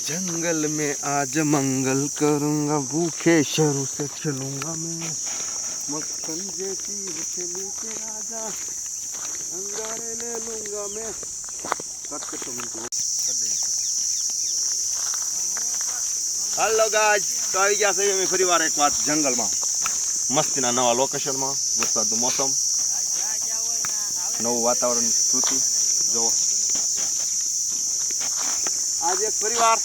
जंगल में आज मंगल करूंगा, भूखे शरू से चलूंगा मैं, मक्खन जैसी हथेली पे आजा, अंगारे ले लूंगा मैं। हेलो गाइस, तो આવી ગયા છે અમે ફરીવાર એક વાત જંગલમાં મસ્તીના નવા લોકેશનમાં, વરસાદનું મોસમ, નવું વાતાવરણ, શ્રુતિ જો આજે એક પરિવાર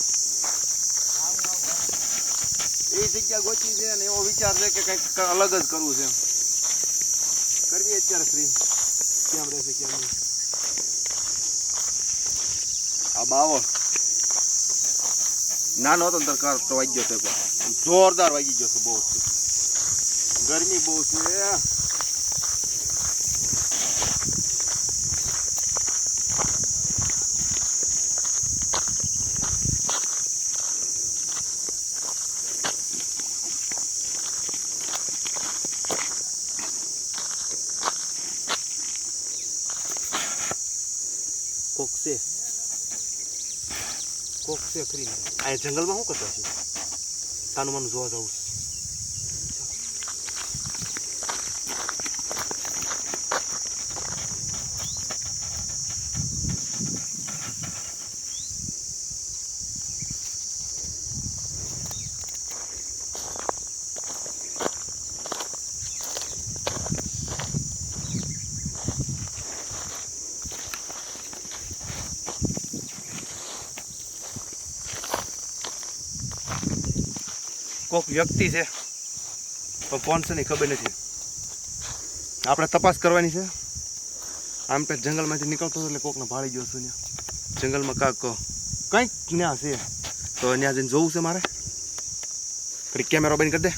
એ જગ્યા ગોચી છે અને એવો વિચાર છે કે કંઈક અલગ જ કરવું છે. કરવી અત્યારે ફ્રી કેમ રહેશે કેમ નહીં. આ બાવળ નાનો હતો ને તો વાગી ગયો હતો, જોરદાર વાગી ગયો હતો. બહુ ગરમી બહુ છે. કોક છે ફરી આ જંગલમાં શું કરતા છે? તાનું માનું જોવા જવું. કોક વ્યક્તિ છે પણ કોણ છે ને ખબર નથી. આપણે તપાસ કરવાની છે. આમ તો જંગલમાંથી નીકળતો એટલે કોકને ભાળી ગયો છું. જંગલમાં કંઈક ત્યાં છે તો ત્યાં જઈને જોવું છે મારે. ઘડી કેમેરો બંધ કરી દે,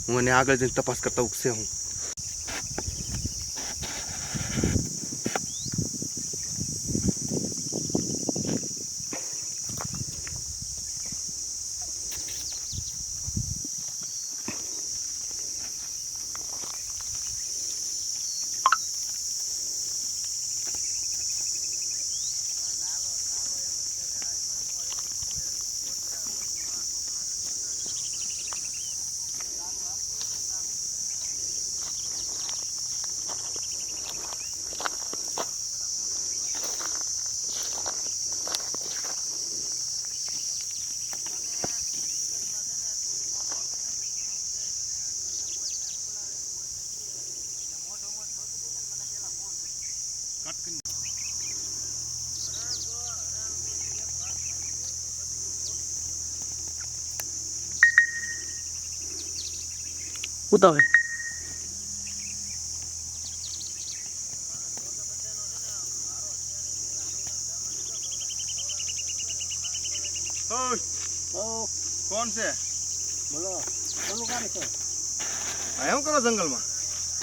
હું એને આગળ જઈને તપાસ કરતા છે. હું ઉતાવે કોણ છે? બોલો કોનું કામ છે? આ શું કરો જંગલમાં?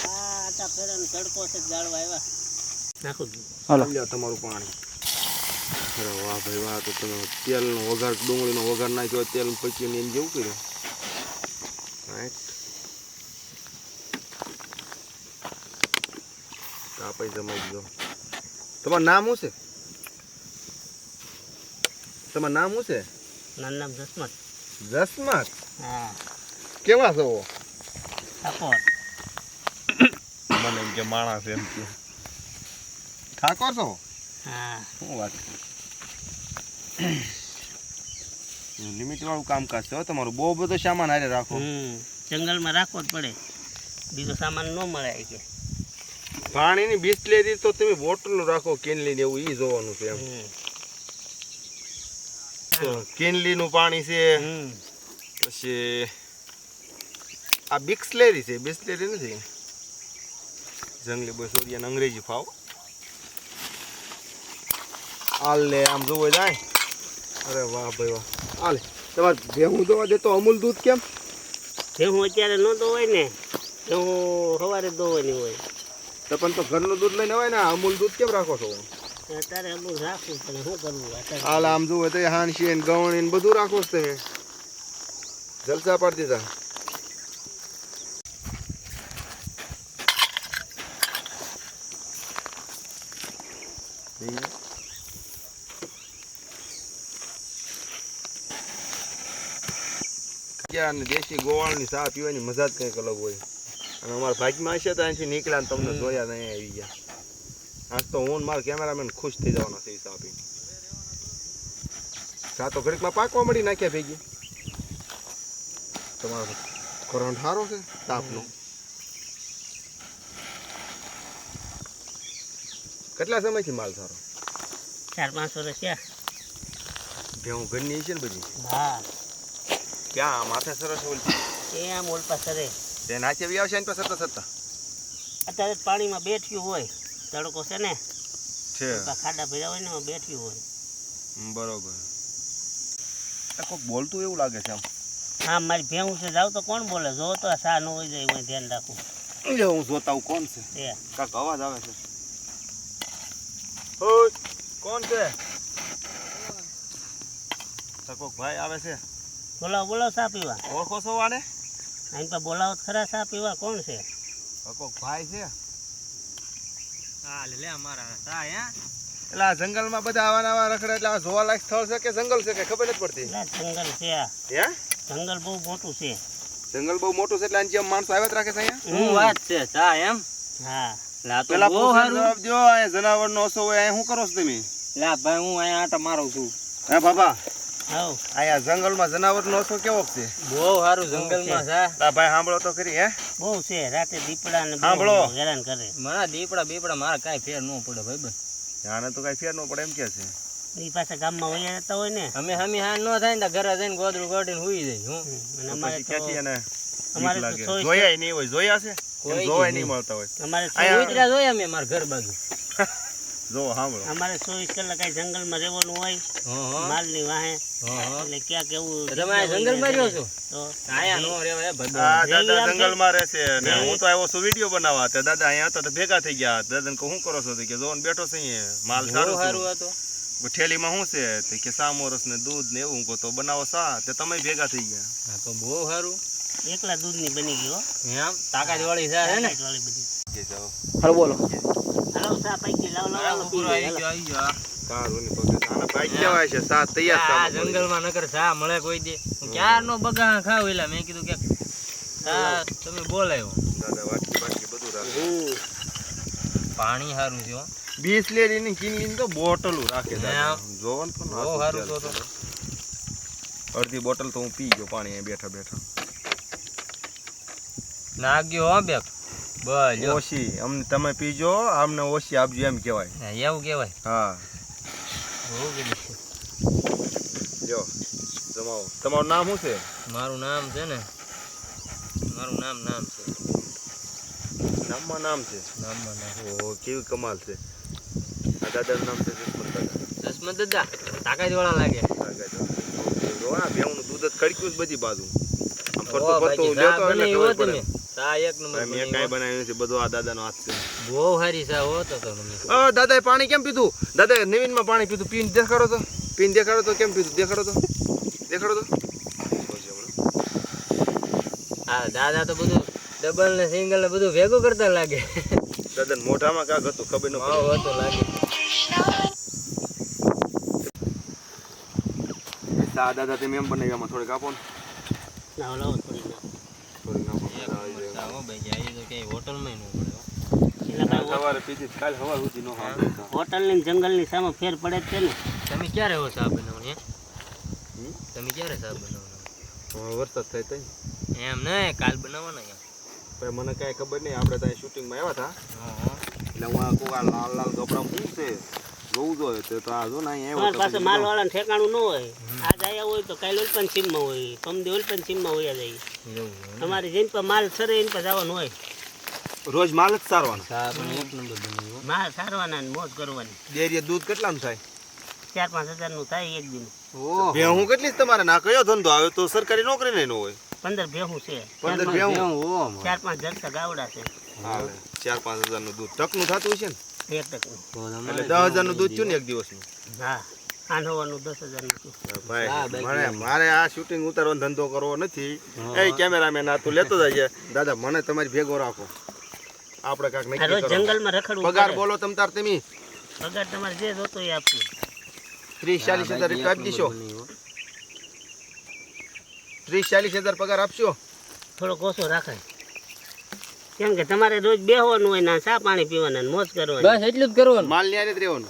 આ આટા ફેરન તડકો છે, જાળવા આવ્યા. નાખો હાલો લ્યો તમારું પાણી. અરે વાહ ભાઈ વાહ, તો તમે તેલનો વઘાર, ડુંગળીનો વઘાર નાખ્યો, તેલ પચીને એમ જેવું કર્યું. આપણે જમાઈ ગયો. તમારું નામ શું છે? તમારું નામ શું છે? મારું નામ જસમત. જસમત? હા. કેવા છો? ઠાકોર. મને એમ કે માણસ એમ કે ઠાકોર છો? હા. શું વાત? લિમિટ વાળું કામકાજ છે તમારું. બહુ બધો સામાન હારે રાખો. જંગલમાં રાખવો જ પડે, બીજો સામાન ન મળે. કે પાણીની બિસ્લેરી તો તમે બોટલનું રાખો, કેનલી એવું ઈ જોવાનું છે. એમ કેનલીનું પાણી છે, પછી આ બિસ્લેરી છે. બિસ્લેરી નથી, જંગલી બસોરિયાને અંગ્રેજી ફાવ. હાલ લે આમ જોવો જાય. અરે વાહ ભાઈ વાહ. હાલ તમારે ભેહું દોવા દેતો અમૂલ દૂધ કેમ? ભેહું અત્યારે ન દોવાય ને, ભેહું સવારે દોવાની હોય. તો પણ તો ઘરનું દૂધ લઈને હોય ને, અમૂલ દૂધ કેમ રાખો છો? અત્યારે અમૂલ રાખવું પણ શું કરવું? હાલ આમ જોવો તો હાંસી ને ગવણી ને બધું રાખો છો તમે. જલસા પાડી દીધા. અને દેશી ગોવાળની ચા પીવાની મજા જ કંઈક અલગ હોય. અને અમારા ભાગમાં હશે તો અહીંથી નીકળ્યા ને તમને જોયા ને અહીંયા આવી ગયા. આજ તો હું ને મારો કેમેરામેન ખુશ થઈ જવાના છે એ ચા પીને. ચા તો ઘડીકમાં પાકવા મળી નાખ્યા ભેગી. તમારો કરંટ સારો છે તાપનો. કેટલા સમયથી માલ સારો? 4-5 વર્ષ થયા. ભેહું ઘરની છે ને બધી? હા ક્યાં માથે સરસ ઓલી એ આમ ઓલપા સરે તે નાચે બી આવશે ને તો સત્તા સત્તા અત્યારે પાણીમાં બેઠ્યું હોય તડકો છે ને છે. ખાડા ભર્યા હોય ને એમાં બેઠ્યું હોય. બરોબર. કોઈક બોલતું એવું લાગે છે આમ. હા મારી ભેહું છે જાવ તો કોણ બોલે જો તો સા ન હોય જાય હું ધ્યાન રાખું. લે હું જોતા હું કોણ છે? એ કાક અવાજ આવે છે. ઓય કોણ છે? કોક ભાઈ આવે છે. બોલાવો સા પીવા. ઓળખો છો આને? અહીં પર બોલાવો તો ખરા સા પીવા. કોણ છે? કોક ભાઈ છે. હા લે અમારા સા હે. એટલે આ જંગલમાં બધા આવા નવા રખડે એટલે આ જોવાલાયક સ્થળ છે કે જંગલ છે કે ખબર નથી પડતી. જંગલ છે આ. હે? જંગલ બહુ મોટું છે. જંગલ બહુ મોટું છે એટલે આની જેમ માણસો આવ્યા જ રાખે છે અહીંયા. શું વાત છે સા એમ? હા લા તો પેલા બહુ પૂછવાનો સારું. જવાબ દો. અહીંયા જનાવરનો ઓછો હોય અહીંયા શું કરો છો તમે? લા ભાઈ હું અહીંયા આટા મારું છું. હે બાબા હવ અહીંયા જંગલમાં જનાવરનો ઓછો કેવો છે? બહુ સારું જંગલમાં સા. તા ભાઈ સાંભળો તો ખરી. હે બહુ છે. રાતે દીપડા ને સાંભળો. બહુ હેરાન કરે. મારા દીપડા બીપડા મારા કાંઈ ફેર ન પડે ભાઈ બસ. આને તો કઈ ફેર ન પડે એમ કે છે. એ પાછા ગામમાં વયા જતા હોય ને અમે હા ન થાય ને તો ઘરે જઈને ગોદડું કાઢીને હુઈ જાય હું. અને તો અમારે પછી તો ક્યાંથી એને અમારે બીક તો લાગે? ચોવીસ જોયા નહીં હોય. જોયા છે? કોઈ જોવાય દી નહીં મળતા હોય. અમારે અહીંયા- કૂતરા જોયા મેં મારા ઘર બાજુ. જો સાંભળો. અમારે 24 કલાક આ જંગલમાં રહેવાનું હોય. હા માલની વાહે હા. એટલે ક્યાં કેવું તો તમે આ જંગલમાં રહ્યો છો? તો આયા નો રેવાય ભાઈ. આ જેવી દાદા આમ જંગલમાં રહેશે ને હું તો આવ્યો છું વિડીયો બનાવવા. તે દાદા અહીંયા હતા તો ભેગા થઈ ગયા. દાદાને કહું શું કરો છો? તો કે જોન બેઠો છે અહીંયા. માલ બહુ સારો સારું છે. હતું. ઠેલીમાં શું છે? તો કે સામોરસ ને દૂધ ને એવું. હું કહું તો બનાવો સા. તે તમે ભેગા થઈ ગયા. હા તો બહુ સારું. એકલા દૂધની બની ગયો એમ તાકાત વાળી સા હે ને. વાળી બધી. કે જાઓ. હાલો બોલો. હાલો સા પૈકી લાવ પી લે, હાલો. આવી ગયો. સારું ની પકડ. આને બાઈક કહેવાય છે. સા તૈયાર આ સા. જંગલમાં નકર સા મળે કોઈ દે. હું ક્યારનો બગા ખાવ એલા મેં કીધું કે સા તમે બોલાયો. દાદા વાટકી બધું રાખે. પાણી સારું છે હો. બિસ્લેરીની કિનલીની તો બોટલો રાખે દાદા. જોવો ને પણ બહુ સારું તો અડધી બોટલ તો હું પી ગયો પાણી અહીં બેઠા બેઠા. નાગ્યો હો બેક. બસ જો. ઓછી અમને તમે પીજો અમને ઓછી આપજો એમ કહેવાય. હા, એવું કહેવાય. હા બહુ ગીરી છે. જો જમાવો. તમારું નામ શું છે? મારું નામ છે ને મારું નામ છે. નામમાં નામ છે. નામમાં નામ. ઓહો કેવી કમાલ છે. આ દાદાનું નામ છે જસવંત દાદા. દસમત દાદા તાકાત વાળા લાગે. જો આ ભેવનું દૂધ જ ખડક્યું છે બધી બાજુ. આમ ઓ ફરતો બાકી ફરતો સા લેતો એટલે બનાવી ખબર હો પડે. તમે. સા એક નંબર મેં બનાવી કાંઈ હો. બનાવ્યું નથી. બધું આ દાદાનો હાથ છે. બહુ સારી સા હો તો તમે. દાદાએ પાણી કેમ પીધું? દાદાએ નવીનમાં પાણી પીધું. પીને દેખાડો તો. પીને દેખાડો તો કેમ પીધું? દેખાડો તો. દેખાડો તો. હા દાદા તો બધું ડબલ ને સિંગલ ને બધું ભેગું કરતા લાગે. દાદાને મોઢામાં કાંક હતું ખબર ન ભાવ પડી. હતો લાગે. સા દાદા તમે એમ બનાવી આમાં થોડીક આપો ને. લાવો લાવો થોડી ના. થોડીક નાખો. સા હો ભાઈ જાય તો કે હોટલમાં ન પડે હો. એટલે ભાઈ સવારે પીધી કાલ સવાર સુધી નો ખાધું. હોટલની ને જંગલની સામે ફેર પડે જ છે ને. તમે ક્યારે હો સા બનાવવાની તમે ક્યારે સા બનાવવાના? વરસાદ થાય તઈ. એમ નહીં કાલ બનાવવાના યાર. ભાઈ મને કાંઈ ખબર નહીં. આપણે ત્યાં શૂટિંગમાં આવ્યા હતા એટલે હું આ કોક આ લાલ લાલ કપડાં શું છે જોવું જોઈએ. તો આ જો ને અહીં તમારી પાસે આવ્યો માલ વાળાને ઠેકાણું ન હોય. આજ આયા હોય તો કાલે ઓલપન સીમમાં હોય, પમદી ઓલપન સીમમાં હોય જાય. એવું તમારે જેન પર માલ સરે એન પર જવાનું હોય. રોજ માલ જ સારવાનો. સા પણ એક નંબર બનાવી હો. માલ સારવાના ને મોજ કરવાની. ડેરીએ દૂધ કેટલાનું થાય? 4-5 હજારનું થાય એક દિન. ઓહો. ભેહું કેટલી છે તમારે? ના કયો ધંધો આવે તો સરકારી નોકરી નહીં હોય. 15 ભેહું છે. 15 ભેહું. ઓહો. 4-5 જરસા ગાવડા છે. હાલે 4-5 હજારનું દૂધ ટકનું થતું છે ને. 1%. તો એટલે તમારે 10,000નું દૂધ થયું ને એક દિવસનું. હા આંધવાનું 10,000 નું. ભાઈ મારે આ શૂટિંગ ઉતારવાનો ધંધો કરવો નથી. એ કેમેરામેન આ તું લેતો જાય. દાદા મને તમારી ભેગો રાખો. આપણે કાંક આ નક્કી રોજ કરો. જંગલમાં રખડવું પગાર પડે. બોલો તમ તાર તમે. પગાર તમારે જે જોતો એ આપવું. 30-40 હજાર રૂપિયા આપી દીશો. 30-40 હજાર પગાર આપશો. થોડોક ઓછો રાખાય. કેમ કે તમારે રોજ બેહવાનું હોય ને ચા પાણી પીવાના ને મોજ કરવાની. બસ એટલું જ કરવાનું. માલ ની હારે જ રહેવાનું.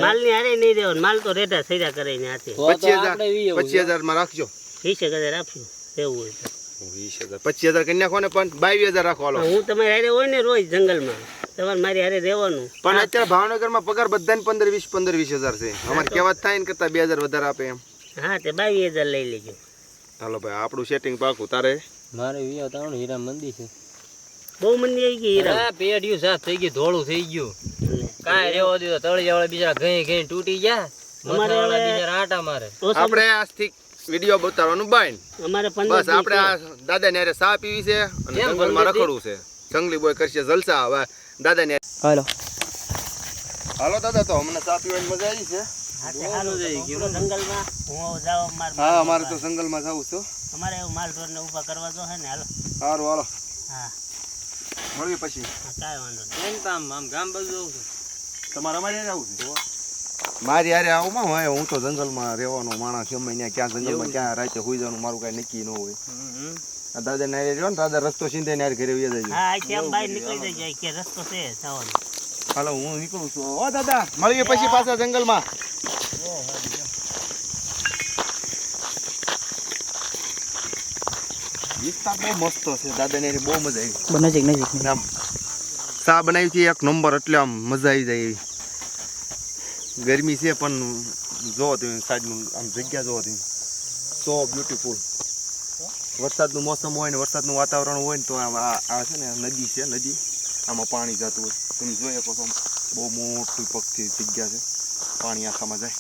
માલની હારે નહીં દેવાનું. માલ તો રેટા સૈરા કરીને હાથે. 25,000 માં રાખજો. 20,000 આપશું એવું હોય તો. 20,000 25,000 કરી નાખો ને, પણ 22,000 રાખો. હાલો. હું તમારે હારે હોય ને રોજ જંગલમાં, તમારે મારી હારે રહેવાનું. પણ અત્યારે ભાવનગરમાં પગાર બધાને 15-20 હજાર છે. અમારે કેવા થાય ને કરતા 2,000 વધારે આપે એમ. હા તે 22,000 લઈ લેજો. હાલો ભાઈ, આપણું સેટિંગ પાકું. તારે મારે વિયો તાણ હીરા મંદી છે. બહુ મંદી આવી ગઈ હીરા. આ પેડિયું સાફ થઈ ગયું, ધોળું થઈ ગયું. કાંઈ રેવા દીધો. તળિયાવાળા બિચારા ઘઈ તૂટી ગયા. મથાવાળા બિચારા આટા મારે. આપણે આજથી વિડીયો બતાવવાનું બાય. અમારે બસ આપણે આ દાદા ને ચા પીવી છે અને જંગલમાં રખડવું છે. જંગલી બોય કરશે જલસા. હવે દાદા ને હાલો હાલો દાદા, તો અમને ચા પીવાની મજા આવી છે. જંગલમાં હું જાવ હા, અમારે તો જંગલમાં જવું છે. અમારે એવું માલ ઢોરને ઊભા કરવા તો હે ને. હાલો. સારું, હાલો હા મળીએ પછી. કાંઈ વાંધો નહીં. આમ ગામ બાજુ જવું છે. તમારે અમારે જવું છે? મારી હારે આવું હોય. હું તો જંગલમાં રહેવાનો માણસ. ગમે ત્યાં ક્યાં જંગલમાં ક્યાં રાતે હોઈ જવાનું મારું કાંઈ નક્કી ન હોય. આ દાદા ને હારે રહ્યો ને, દાદા રસ્તો સીધે ને હારે ઘરે વહી જાય. હા અહીંથી આમ બહાર નીકળી જાય કે રસ્તો છે જવાનો. હાલો, હું નીકળું છું. ઓ દાદા, મળીએ પછી પાછા જંગલમાં. વિસ્તાર બહુ મસ્ત છે. દાદા ને બહુ મજા આવી. નજીક આમ ચા બનાવી છે એક નંબર. એટલે આમ મજા આવી જાય એવી. ગરમી છે પણ જોવો તમે સાઈડનું આમ જગ્યા જોવો તમે, સો બ્યુટીફુલ. વરસાદનું મોસમ હોય ને વરસાદનું વાતાવરણ હોય ને તો આ છે ને નદી છે. નદી આમાં પાણી જતું હોય. તમે જોઈ શકો છો, બહુ મોટી પગથી જગ્યા છે. પાણી આખામાં જાય.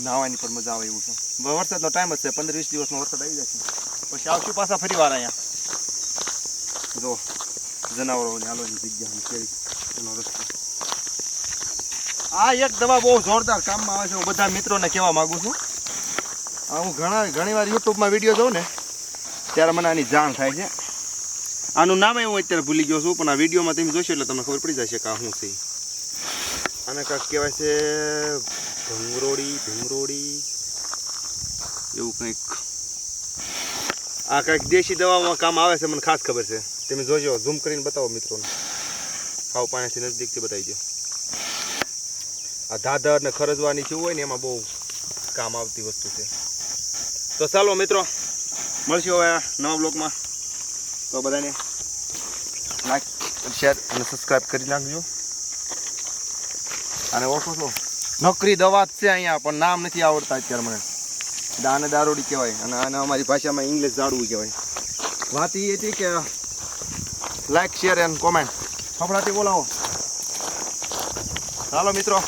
નાહવાની પણ મજા આવે એવું છે. વરસાદનો ટાઈમ જ છે. 15-20 દિવસમાં વરસાદ આવી જાય છે. પછી આવશું પાછા ફરી વાર અહીંયા. જો જનાવરોને હાલવાની જગ્યા કેવી એનો રસ્તો. આ એક દવા બહુ જોરદાર કામમાં આવે છે. હું બધા મિત્રોને કહેવા માંગુ છું. હું ઘણી વાર યુટ્યુબમાં વિડીયો જોઉં ને ત્યારે મને આની જાણ થાય છે. આનું નામ હું અત્યારે ભૂલી ગયો છું, પણ આ વિડીયોમાં તમે જોશો એટલે તમને ખબર પડી જશે કે આ શું છે. આને કાંઈક કહેવાય છે ભીમરોડી એવું કંઈક. આ કંઈક દેશી દવામાં કામ આવે છે. મને ખાસ ખબર છે. તમે જોજો, ઝૂમ કરીને બતાવો મિત્રોને. ખાવ પાણીથી નજદીકથી બતાવી દો. આ ધાધર ને ખરજવાની જેવું હોય ને એમાં બહુ કામ આવતી વસ્તુ છે. તો ચાલો મિત્રો, મળશું હવે નવા બ્લોગમાં. તો બધાને લાઈક, શેર અને સબસ્ક્રાઈબ કરી નાખજો. અને ઓળખો છો, નોકરી દવા જ છે અહીંયા, પણ નામ નથી આવડતા અત્યારે મને. આને દારૂડી કહેવાય અને આને અમારી ભાષામાં ઇંગ્લિશ ઝાડવું કહેવાય. વાત એ હતી કે લાઈક, શેર એન્ડ કોમેન્ટ ફફડાટી બોલાવો. ચાલો મિત્રો.